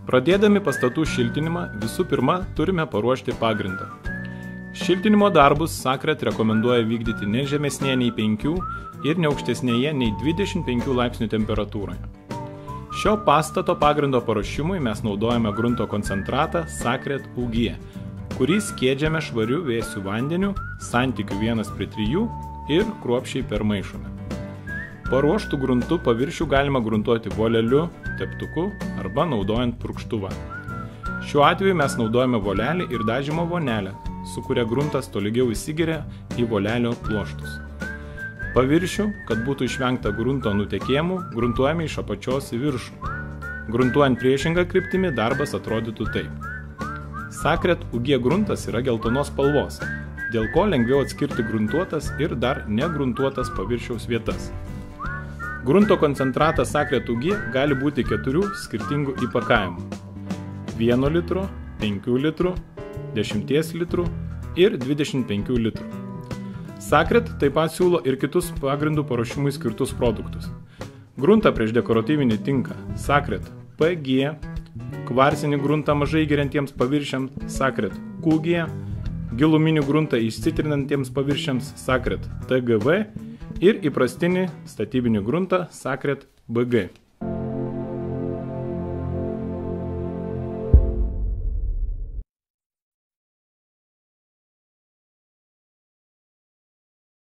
Pradėdami pastatų šiltinimą, visų pirma turime paruošti pagrindą. Šiltinimo darbus Sacred rekomenduoja vykdyti ne žemesnėje nei 5 ir ne aukštesnėje nei 25 laipsnių temperatūroje. Šio pastato pagrindo paruošimui mes naudojame grunto koncentratą Sacred UG, kurį skiedžiame švariu vėsiu vandeniu, santykiu 1:3 ir kruopščiai permaišome. Paruoštų gruntų paviršių galima gruntuoti voleliu, teptuku arba naudojant purkštuvą. Šiuo atveju mes naudojame volelį ir dažymo vonelę, su kuria gruntas tolygiau įsigeria į volelio pluoštus. Paviršių, kad būtų išvengta grunto nutekėjimų, gruntuojame iš apačios į viršų. Gruntuojant priešingą kryptimį darbas atrodytų taip. Sacred UG gruntas yra geltonos spalvos, dėl ko lengviau atskirti gruntuotas ir dar negruntuotas paviršiaus vietas. Grunto koncentratas Sacred UG gali būti 4 skirtingų įpakavimų – 1 litro, 5 litrų, 10 litrų ir 25 litrų. Sacred taip pat siūlo ir kitus pagrindų paruošimui skirtus produktus. Gruntą prieš dekoratyvinį tinką Sacred PG, kvarcinį gruntą mažai geriantiems paviršiams Sacred QG, giluminį gruntą išsitrinantiems paviršiams Sacred TGV ir įprastinį statybinį gruntą Sacred BG.